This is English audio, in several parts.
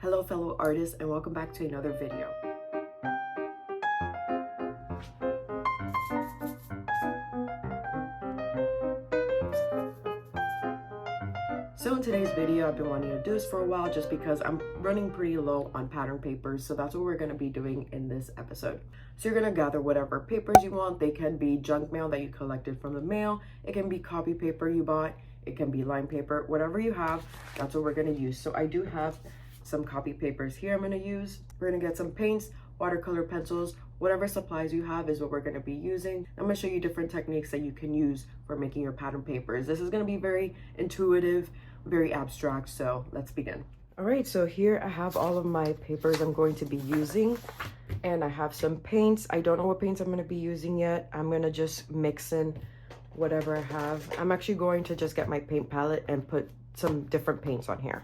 Hello fellow artists, and welcome back to another video. So in today's video, I've been wanting to do this for a while just because I'm running pretty low on pattern papers. So that's what we're going to be doing in this episode. So you're going to gather whatever papers you want. They can be junk mail that you collected from the mail. It can be copy paper you bought. It can be line paper, whatever you have. That's what we're going to use. So I do have some copy papers here I'm going to use. We're going to get some paints, watercolor pencils, whatever supplies you have is what we're going to be using. I'm going to show you different techniques that you can use for making your pattern papers. This is going to be very intuitive, very abstract, so let's begin. All right, so here I have all of my papers I'm going to be using, and I have some paints. I don't know what paints I'm going to be using yet. I'm going to just mix in whatever I have. I'm actually going to just get my paint palette and put some different paints on here.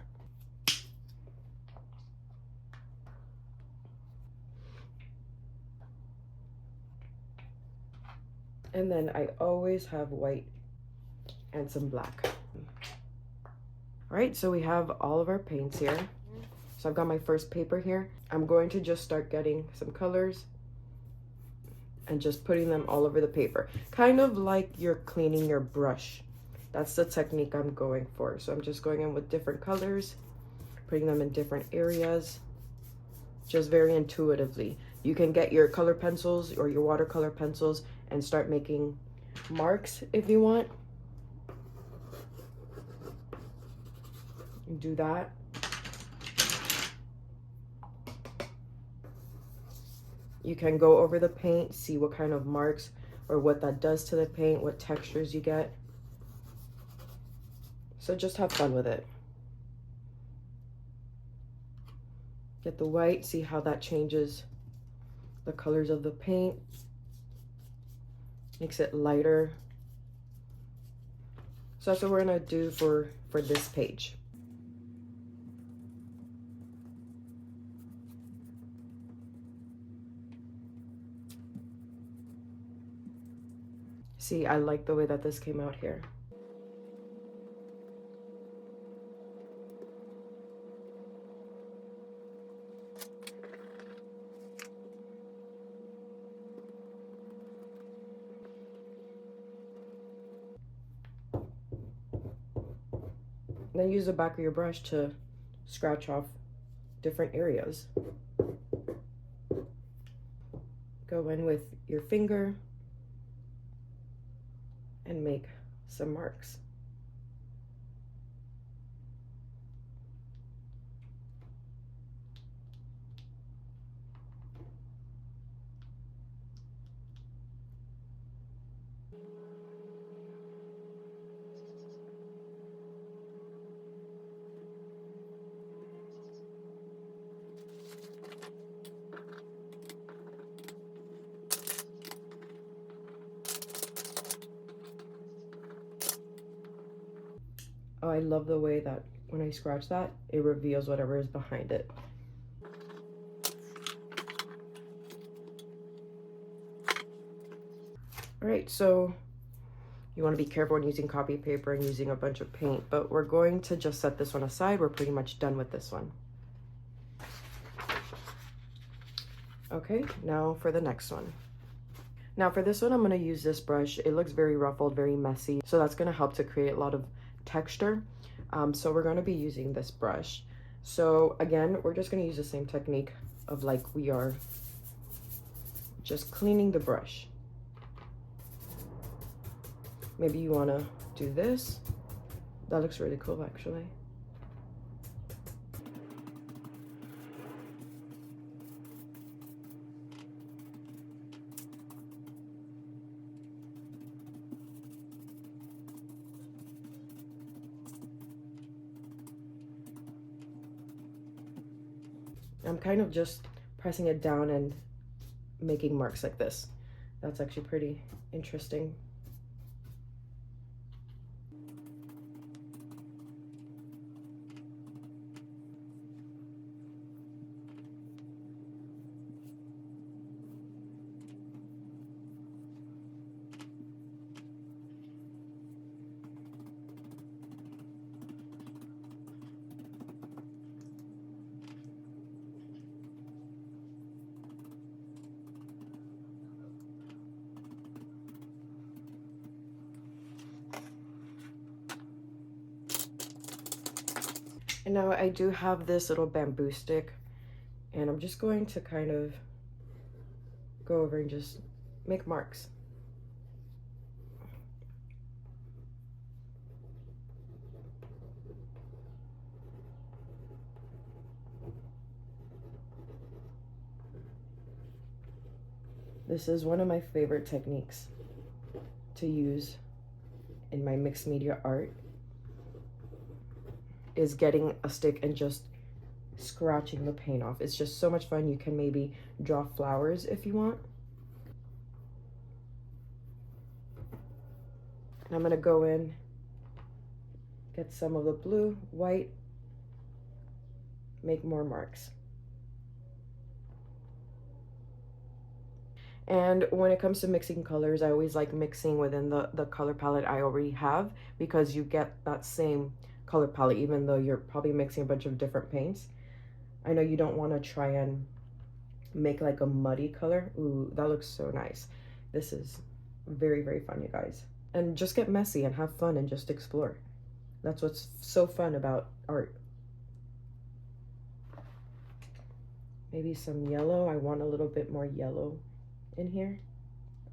And then I always have white and some black. All right, so we have all of our paints here. So I've got my first paper here. I'm going to just start getting some colors and just putting them all over the paper. Kind of like you're cleaning your brush. That's the technique I'm going for. So I'm just going in with different colors, putting them in different areas, just very intuitively. You can get your color pencils or your watercolor pencils and start making marks if you want. Do that. You can go over the paint, see what kind of marks or what that does to the paint, what textures you get. So just have fun with it. Get the white, see how that changes the colors of the paint. Makes it lighter. So that's what we're gonna do for this page. See, I like the way that this came out here. Then use the back of your brush to scratch off different areas. Go in with your finger and make some marks. Oh, I love the way that when I scratch that, it reveals whatever is behind it. All right, so you want to be careful when using copy paper and using a bunch of paint, but we're going to just set this one aside. We're pretty much done with this one. Okay, now for the next one. Now for this one, I'm going to use this brush. It looks very ruffled, very messy, so that's going to help to create a lot of texture. So we're going to be using this brush. So again, we're just going to use the same technique of like we are just cleaning the brush. Maybe you want to do this. That looks really cool actually. I'm kind of just pressing it down and making marks like this. That's actually pretty interesting. And now I do have this little bamboo stick, and I'm just going to kind of go over and just make marks. This is one of my favorite techniques to use in my mixed media art, is getting a stick and just scratching the paint off. It's just so much fun. You can maybe draw flowers if you want. And I'm gonna go in, get some of the blue, white, make more marks. And when it comes to mixing colors, I always like mixing within the color palette I already have, because you get that same color palette even though you're probably mixing a bunch of different paints. I know you don't want to try and make like a muddy color. Ooh, that looks so nice. This is very, very fun, you guys. And just get messy and have fun and just explore. That's what's so fun about art. Maybe some yellow. I want a little bit more yellow in here.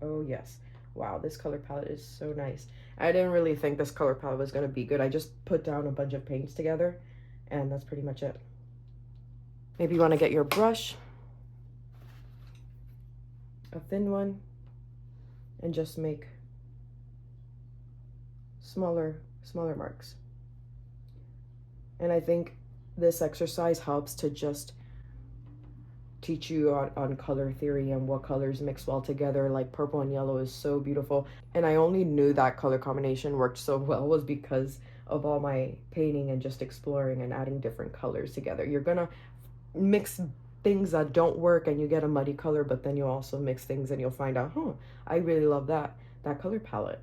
Oh yes. Wow, this color palette is so nice. I didn't really think this color palette was going to be good. I just put down a bunch of paints together, and that's pretty much it. Maybe you want to get your brush, a thin one, and just make smaller marks. And I think this exercise helps to just teach you on color theory and what colors mix well together. Like purple and yellow is so beautiful, and I only knew that color combination worked so well was because of all my painting and just exploring and adding different colors together. You're gonna mix things that don't work and you get a muddy color, but then you also mix things and you'll find out, I really love that color palette.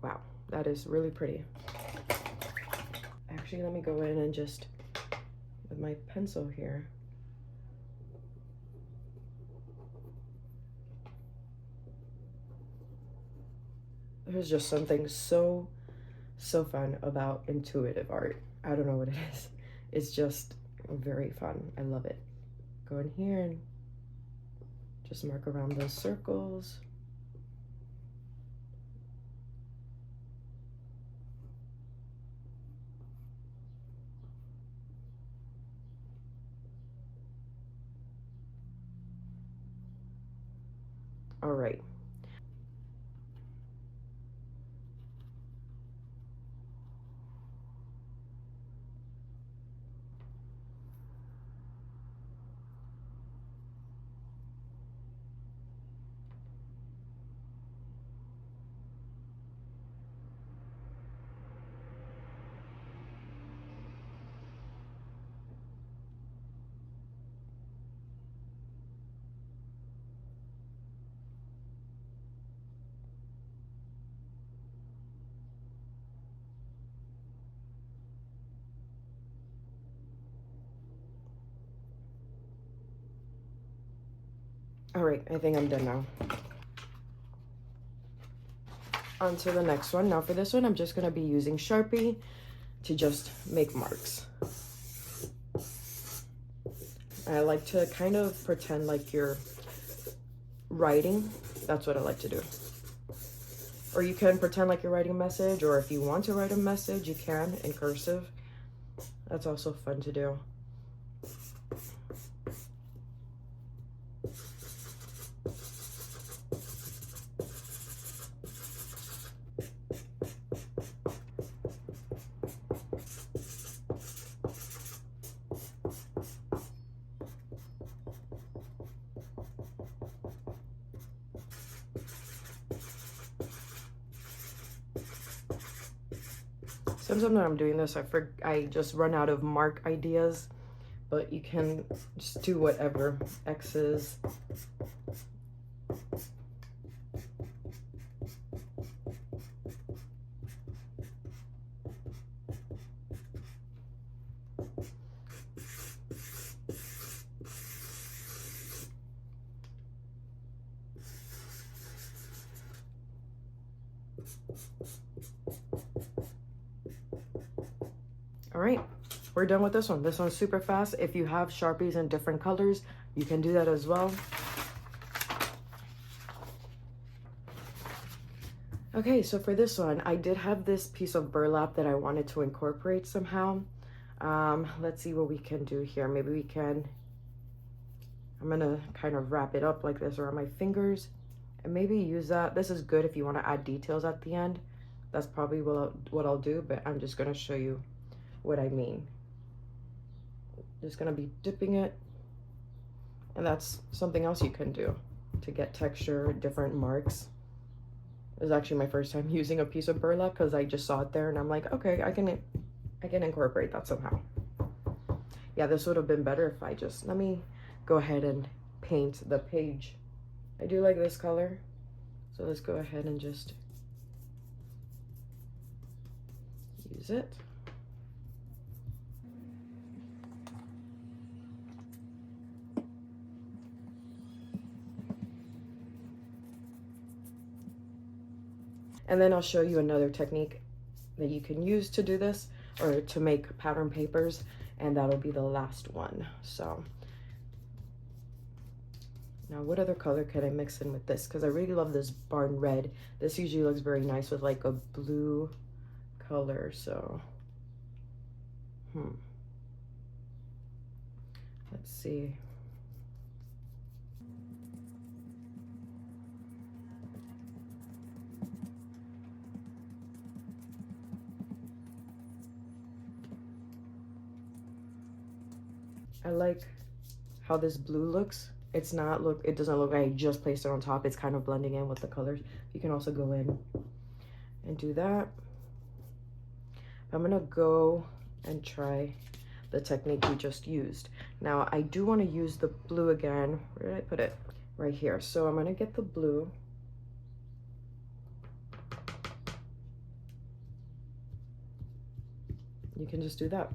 Wow, that is really pretty. Actually, let me go in and just, with my pencil here, there's just something so fun about intuitive art. I don't know what it is. It's just very fun. I love it. Go in here and just mark around those circles. All right. All right, I think I'm done now. On to the next one. Now for this one, I'm just gonna be using Sharpie to just make marks. I like to kind of pretend like you're writing. That's what I like to do. Or you can pretend like you're writing a message, or if you want to write a message, you can in cursive. That's also fun to do. Sometimes when I'm doing this, I just run out of mark ideas, but you can just do whatever. X's. All right, we're done with this one. This one's super fast. If you have Sharpies in different colors, you can do that as well. Okay, so for this one, I did have this piece of burlap that I wanted to incorporate somehow. Let's see what we can do here. Maybe we can, I'm gonna kind of wrap it up like this around my fingers and maybe use that. This is good if you want to add details at the end. That's probably what I'll do, but I'm just gonna show you what I mean. Just gonna be dipping it, and that's something else you can do to get texture, different marks. It was actually my first time using a piece of burlap because I just saw it there and I'm like, okay, I can incorporate that somehow. Yeah, this would have been better if I just, let me go ahead and paint the page. I do like this color, so let's go ahead and just use it. And then I'll show you another technique that you can use to do this, or to make pattern papers, and that'll be the last one. So now what other color can I mix in with this? Because I really love this barn red. This usually looks very nice with like a blue color, so let's see. I like how this blue looks. It doesn't look like I just placed it on top. It's kind of blending in with the colors. You can also go in and do that. I'm gonna go and try the technique we just used. Now I do want to use the blue again. Where did I put it? Right here. So I'm gonna get the blue. You can just do that.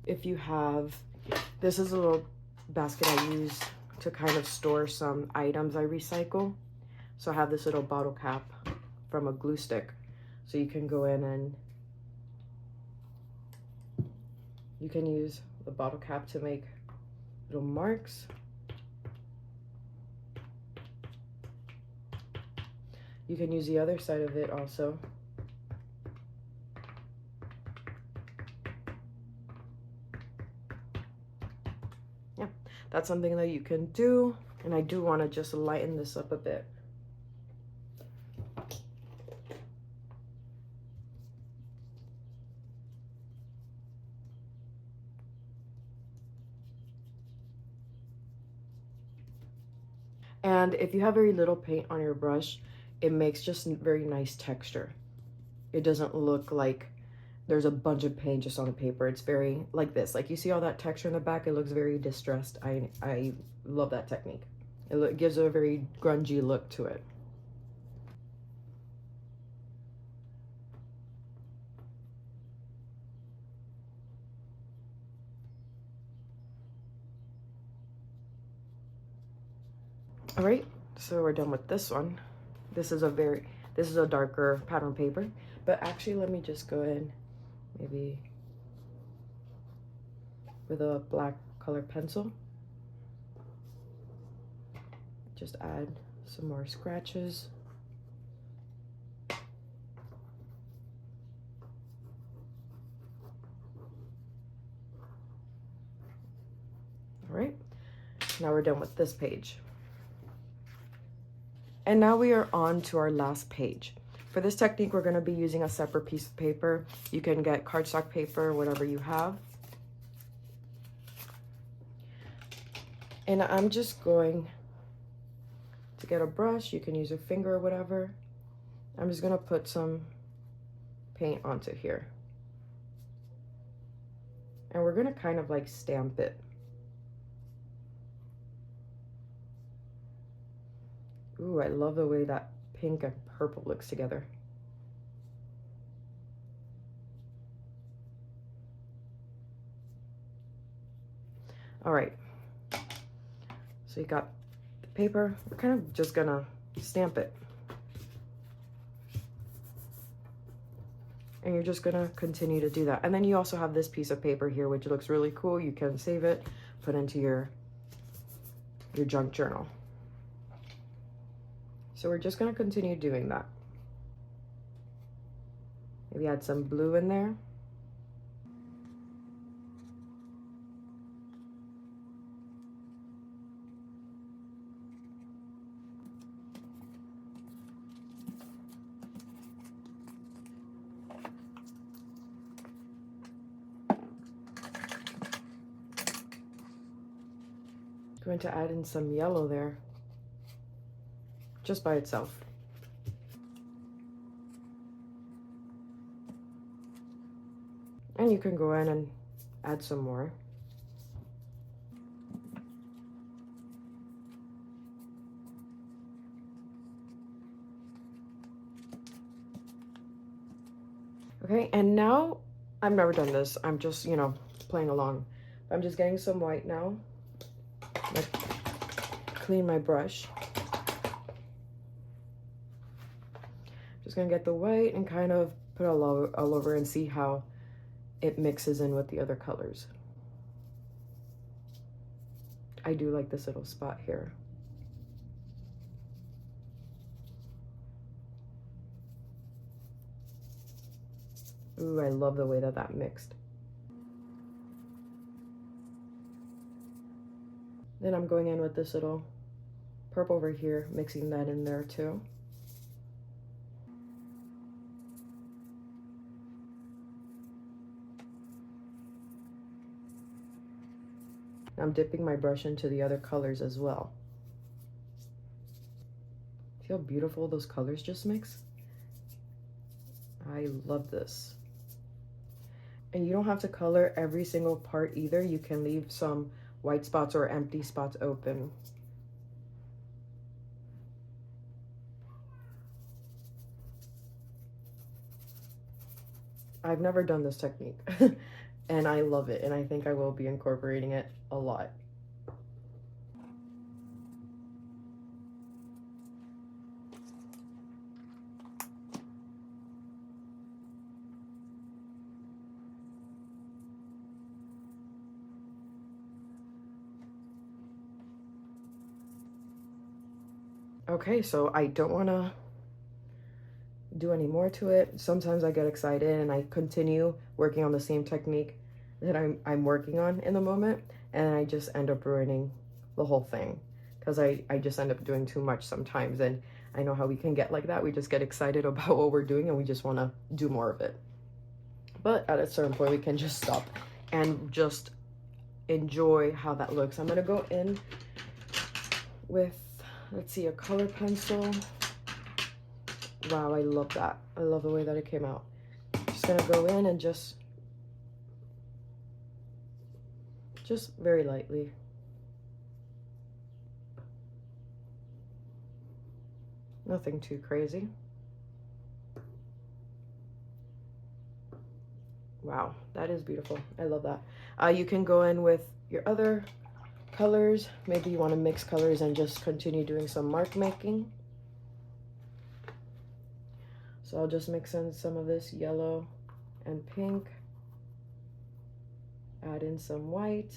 If you have, this is a little basket I use to kind of store some items I recycle. So I have this little bottle cap from a glue stick. So you can go in and you can use the bottle cap to make little marks. You can use the other side of it also. Yeah, that's something that you can do. And I do want to just lighten this up a bit. And if you have very little paint on your brush, it makes just very nice texture. It doesn't look like there's a bunch of paint just on the paper. It's very like this. Like you see all that texture in the back, it looks very distressed. I love that technique. It gives a very grungy look to it. All right, so we're done with this one. This is a darker pattern paper, but actually let me just go in maybe with a black color pencil. Just add some more scratches. All right, now we're done with this page. And now we are on to our last page. For this technique, we're going to be using a separate piece of paper. You can get cardstock paper, whatever you have. And I'm just going to get a brush. You can use a finger or whatever. I'm just going to put some paint onto here. And we're going to kind of like stamp it. Ooh, I love the way that pink and purple looks together. All right, so you got the paper. We're kind of just gonna stamp it. And you're just gonna continue to do that. And then you also have this piece of paper here, which looks really cool. You can save it, put into your junk journal. So we're just gonna continue doing that. Maybe add some blue in there. Going to add in some yellow there, just by itself. And you can go in and add some more. Okay, and now, I've never done this. I'm just, you know, playing along. I'm just getting some white now. Clean my brush. Just gonna get the white and kind of put it all over and see how it mixes in with the other colors. I do like this little spot here. Ooh, I love the way that that mixed. Then I'm going in with this little purple over here, mixing that in there too. I'm dipping my brush into the other colors as well. See how beautiful those colors just mix? I love this. And you don't have to color every single part either. You can leave some white spots or empty spots open. I've never done this technique and I love it, and I think I will be incorporating it a lot. Okay, so I don't want to do any more to it. Sometimes I get excited and I continue working on the same technique that I'm working on in the moment, and I just end up ruining the whole thing because I just end up doing too much sometimes. And I know how we can get like that. We just get excited about what we're doing and we just want to do more of it. But at a certain point we can just stop and just enjoy how that looks. I'm going to go in with, let's see, a color pencil. Wow, I love that. I love the way that it came out. Just gonna go in and just very lightly. Nothing too crazy. Wow, that is beautiful. I love that. You can go in with your other colors. Maybe you want to mix colors and just continue doing some mark making. So I'll just mix in some of this yellow and pink, add in some white.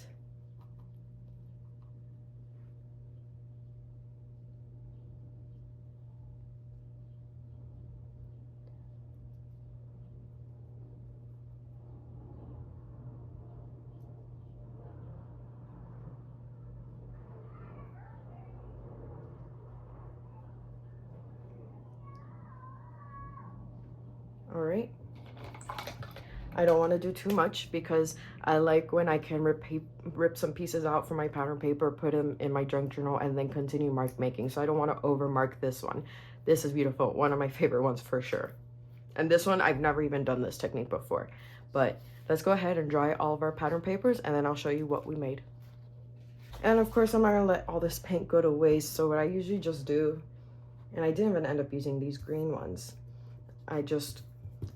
All right. I don't want to do too much because I like when I can rip some pieces out from my pattern paper, put them in my junk journal, and then continue mark making. So I don't want to over mark this one. This is beautiful. One of my favorite ones for sure. And this one, I've never even done this technique before. But let's go ahead and dry all of our pattern papers, and then I'll show you what we made. And of course, I'm not going to let all this paint go to waste. So what I usually just do, and I didn't even end up using these green ones, I just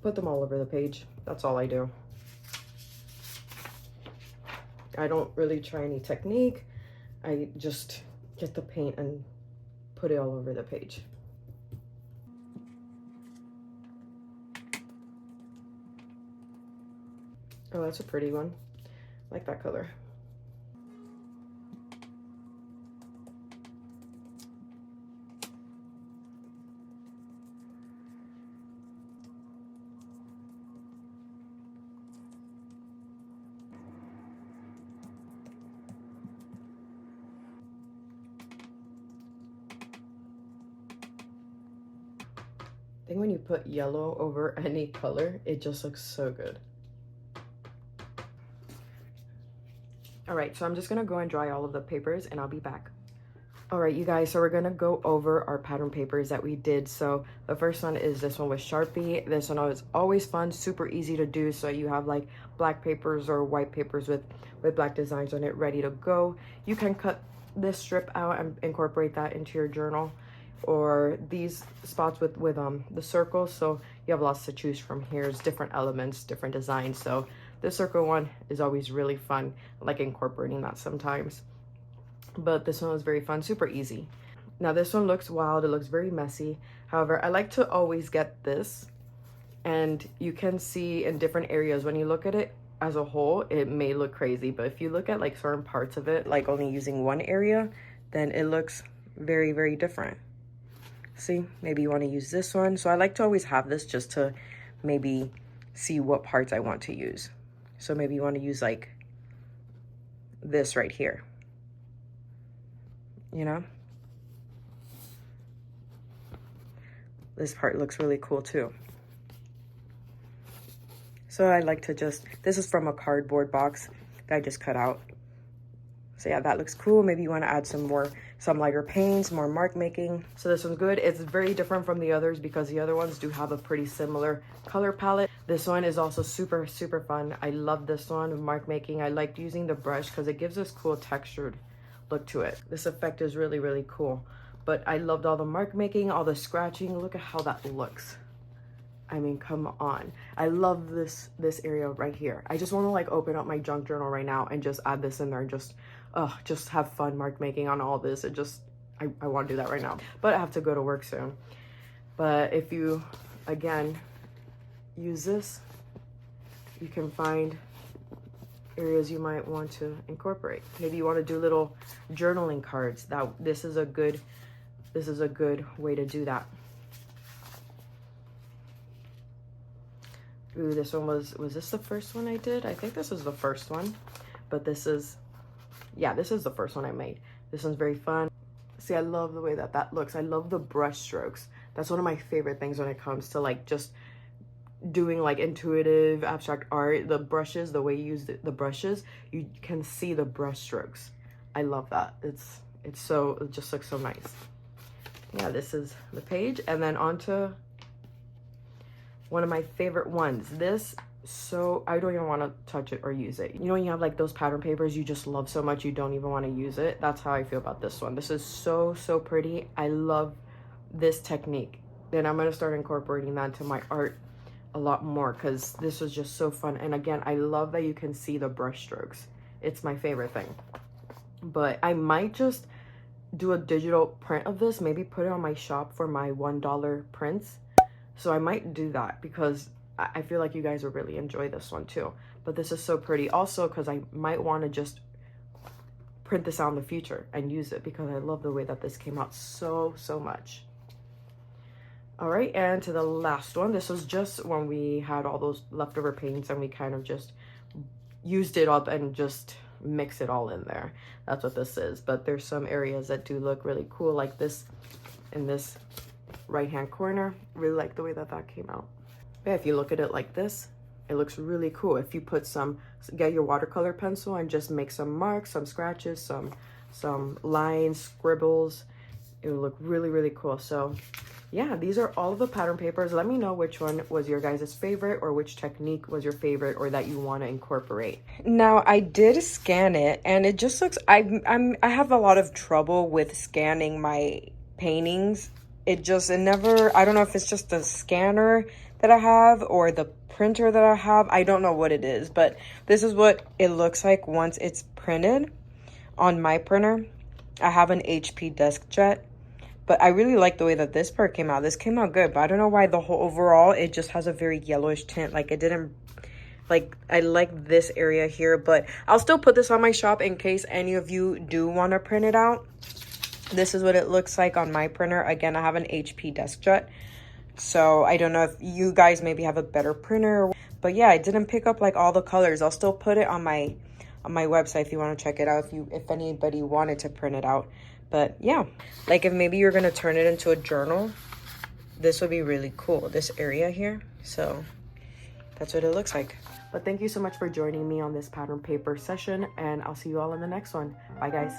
put them all over the page. That's all I do. I don't really try any technique. I just get the paint and put it all over the page. Oh, that's a pretty one. I like that color. I think when you put yellow over any color, it just looks so good. All right, so I'm just gonna go and dry all of the papers and I'll be back. All right, you guys, so we're gonna go over our pattern papers that we did. So the first one is this one with Sharpie. This one is always fun, super easy to do. So you have like black papers or white papers with black designs on it ready to go. You can cut this strip out and incorporate that into your journal, or these spots with the circles. So you have lots to choose from here. It's different elements, different designs. So the circle one is always really fun. I like incorporating that sometimes. But this one was very fun, super easy. Now this one looks wild, it looks very messy. However, I like to always get this, and you can see in different areas, when you look at it as a whole, it may look crazy, but if you look at like certain parts of it, like only using one area, then it looks very, very different. See, maybe you want to use this one. So I like to always have this just to maybe see what parts I want to use. So maybe you want to use like this right here, you know? This part looks really cool too. So I like to just, this is from a cardboard box that I just cut out. So yeah, that looks cool. Maybe you want to add some lighter paints, more mark making. So this one's good. It's very different from the others because the other ones do have a pretty similar color palette. This one is also super, super fun. I love this one, mark making. I like using the brush because it gives this cool textured look to it. This effect is really, really cool. But I loved all the mark making, all the scratching. Look at how that looks. I mean, come on. I love this area right here. I just want to like open up my junk journal right now and just add this in there and just have fun mark making on all this. It just, I want to do that right now. But I have to go to work soon. But if you, again, use this, you can find areas you might want to incorporate. Maybe you want to do little journaling cards. This is a good way to do that. Ooh, this one was this the first one I did? I think this is the first one, but this is the first one I made. This one's very fun. See, I love the way that looks. I love the brush strokes. That's one of my favorite things when it comes to like just doing like intuitive abstract art. The brushes, the way you use the brushes, you can see the brush strokes. I love that. It just looks so nice. Yeah, this is the page, and then onto one of my favorite ones. I don't even want to touch it or use it. You know, when you have like those pattern papers you just love so much you don't even want to use it? That's how I feel about this one. This is so, so pretty. I love this technique. Then I'm going to start incorporating that into my art a lot more because this was just so fun. And again, I love that you can see the brush strokes. It's my favorite thing. But I might just do a digital print of this, maybe put it on my shop for my $1 prints. So I might do that because I feel like you guys will really enjoy this one too. But this is so pretty. Also, because I might want to just print this out in the future and use it because I love the way that this came out so, so much. All right, and to the last one. This was just when we had all those leftover paints and we kind of just used it up and just mix it all in there. That's what this is. But there's some areas that do look really cool, like this in this right hand corner. Really like the way that came out. Yeah, if you look at it like this, it looks really cool. If you get your watercolor pencil and just make some marks, some scratches, some lines, scribbles, it will look really, really cool. So yeah, these are all of the pattern papers. Let me know which one was your guys' favorite, or which technique was your favorite, or that you want to incorporate. Now, I did scan it, and it just looks, I have a lot of trouble with scanning my paintings it never, I don't know if it's just the scanner that I have or the printer that I have. I don't know what it is, but this is what it looks like once it's printed on my printer. I have an HP DeskJet, but I really like the way that this part came out. This came out good, but I don't know why the whole overall, it just has a very yellowish tint. Like it didn't, like I like this area here, but I'll still put this on my shop in case any of you do want to print it out. This is what it looks like on my printer. Again, I have an HP DeskJet, so I don't know if you guys maybe have a better printer, but yeah, I didn't pick up like all the colors. I'll still put it on my website if you want to check it out, if anybody wanted to print it out. But yeah, like if maybe you're gonna turn it into a journal, this would be really cool, this area here. So that's what it looks like. But thank you so much for joining me on this pattern paper session, and I'll see you all in the next one. Bye guys.